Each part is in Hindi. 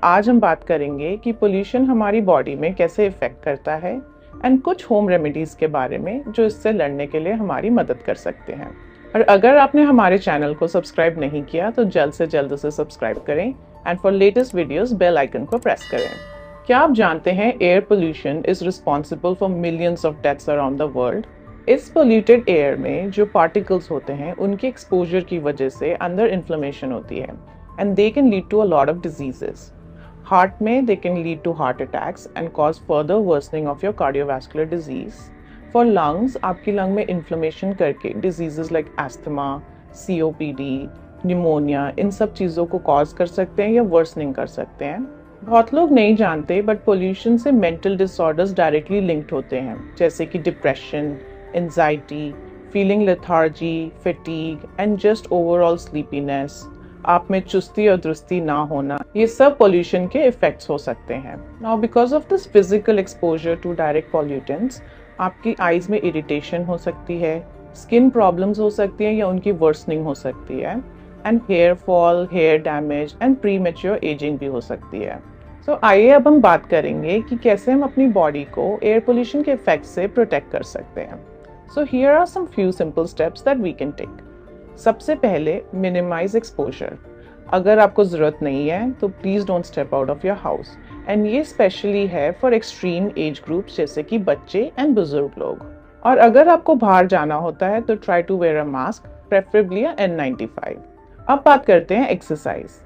आज हम बात करेंगे कि पोल्यूशन हमारी बॉडी में कैसे इफ़ेक्ट करता है एंड कुछ होम रेमेडीज़ के बारे में जो इससे लड़ने के लिए हमारी मदद कर सकते हैं। और अगर आपने हमारे चैनल को सब्सक्राइब नहीं किया तो जल्द से जल्द उसे सब्सक्राइब करें and for latest videos bell icon को प्रेस करें। क्या आप जानते हैं air pollution is responsible for millions of deaths around the world. इस पोल्यूटेड एयर में जो पार्टिकल्स होते हैं उनके एक्सपोजर की वजह से अंदर इन्फ्लेमेशन होती है and they can lead to a lot of diseases. Heart में they can lead to heart attacks and cause further worsening of your cardiovascular disease. For lungs, आपकी लंग में इन्फ्लेमेशन करके diseases like asthma, COPD, pneumonia, इन सब चीज़ों को कॉज कर सकते हैं या वर्सनिंग कर सकते हैं। बहुत लोग नहीं जानते बट पोल्यूशन से मेंटल डिसऑर्डर्स डायरेक्टली लिंक्ड होते हैं, जैसे कि depression, anxiety, feeling lethargy, fatigue and just overall sleepiness, आप में चुस्ती और दुरुस्ती ना होना, ये सब पोल्यूशन के इफेक्ट्स हो सकते हैं। Now because of this physical exposure to direct pollutants, आपकी आईज में इरिटेशन हो सकती है, स्किन प्रॉब्लम्स हो सकती हैं या उनकी वर्सनिंग हो सकती है and hair fall, hair damage and premature ageing भी हो सकती है। सो आइए अब हम बात करेंगे कि कैसे हम अपनी बॉडी को एयर पोल्यूशन के इफेक्ट से प्रोटेक्ट कर सकते हैं। So here are some few simple steps that we can take. सबसे पहले, मिनिमाइज एक्सपोजर। अगर आपको ज़रूरत नहीं है तो please don't step out of your house and ये स्पेशली है फॉर एक्सट्रीम एज ग्रुप्स जैसे कि बच्चे एंड बुजुर्ग लोग। और अगर आपको बाहर जाना होता है तो try to wear a mask, preferably N95। अब बात करते हैं exercise.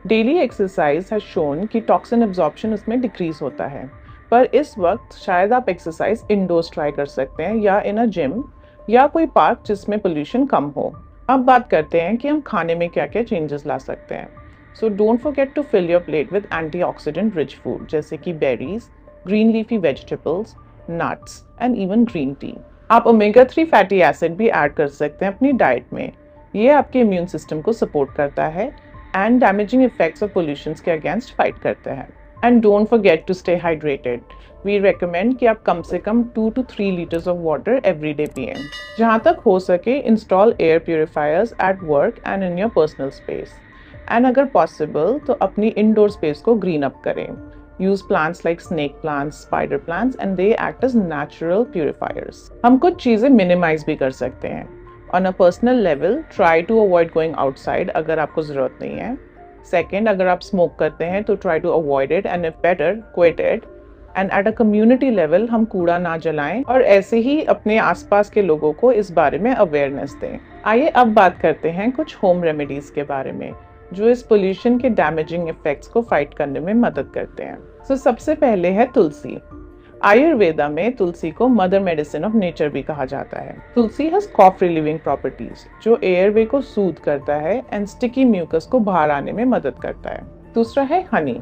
Daily exercise has shown कि टॉक्सिन एब्जॉर्प्शन उसमें डिक्रीज होता है, पर इस वक्त शायद आप एक्सरसाइज इंडोर्स ट्राई कर सकते हैं या इन अ जिम या कोई पार्क जिसमें पोल्यूशन कम हो। अब बात करते हैं कि हम खाने में क्या क्या चेंजेस ला सकते हैं। So don't forget to fill your plate with antioxidant rich food जैसे कि berries, green leafy vegetables, nuts and even green tea. आप ओमेगा 3 फैटी एसिड भी ऐड कर सकते हैं अपनी डाइट में। ये आपके इम्यून सिस्टम को सपोर्ट करता है and damaging effects of pollution के अगेंस्ट फाइट करते हैं। And don't forget to stay hydrated. We recommend कि आप कम से कम 2 to 3 litres of water every day पिएं। जहाँ तक हो सके install air purifiers at work and in your personal space and अगर पॉसिबल तो अपनी इंडोर स्पेस को ग्रीन अप करें। Use plants like snake plants, spider plants and they act as natural purifiers. हम कुछ चीज़ें मिनिमाइज भी कर सकते हैं। On a personal level, try to avoid going outside अगर आपको ज़रूरत नहीं है। सेकेंड, अगर आप स्मोक करते हैं तो try to avoid it and if better quit it. And at a community level हम कूड़ा ना जलाएं और ऐसे ही अपने आसपास के लोगों को इस बारे में अवेयरनेस दें। आइए अब बात करते हैं कुछ होम रेमेडीज़ के बारे में जो इस पोल्यूशन के डैमेजिंग इफेक्ट्स को फाइट करने में मदद करते हैं। सो सबसे पहले है तुलसी। आयुर्वेदा में तुलसी को मदर मेडिसिन ऑफ नेचर भी कहा जाता है। तुलसी हैज कॉफ रिलीविंग प्रॉपर्टीज जो एयरवे को सूद करता है एंड स्टिकी म्यूकस को बाहर आने में मदद करता है। दूसरा है हनी।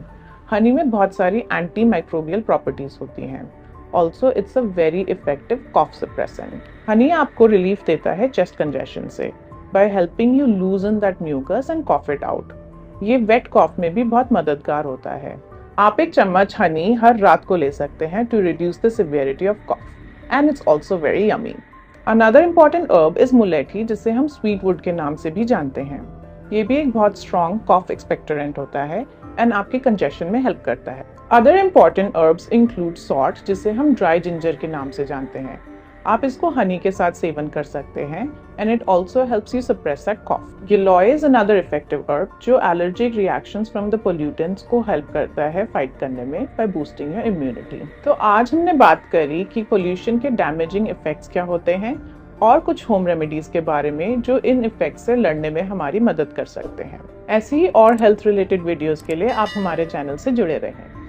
हनी में बहुत सारी एंटी माइक्रोबियल प्रॉपर्टीज होती हैं। Also it's a very effective cough suppressant. Honey आपको रिलीफ देता है चेस्ट कंजेशन से by helping you loosen that mucus and cough it out. ये वेट कॉफ में भी बहुत मददगार होता है। आप एक चम्मच हनी हर रात को ले सकते हैं to reduce the severity of cough and it's also very yummy. Another important herb is mulethi, जिसे हम स्वीट वुड के नाम से भी जानते हैं। ये भी एक बहुत स्ट्रॉन्ग कॉफ एक्सपेक्टोरेंट होता है एंड आपके कंजेशन में हेल्प करता है। Other important herbs include salt, जिसे हम ड्राई जिंजर के नाम से जानते हैं। आप इसको हनी के साथ सेवन कर सकते हैं and it also helps you suppress that cough. Giloy is another effective herb जो allergic reactions from the pollutants को हेल्प करता है फाइट करने में बाय बूस्टिंग योर इम्यूनिटी। तो आज हमने बात करी कि पोल्यूशन के डैमेजिंग इफेक्ट्स क्या होते हैं और कुछ होम रेमेडीज के बारे में जो इन इफेक्ट्स से लड़ने में हमारी मदद कर सकते हैं। ऐसी ही और हेल्थ रिलेटेड वीडियोस के लिए आप हमारे चैनल से जुड़े रहें।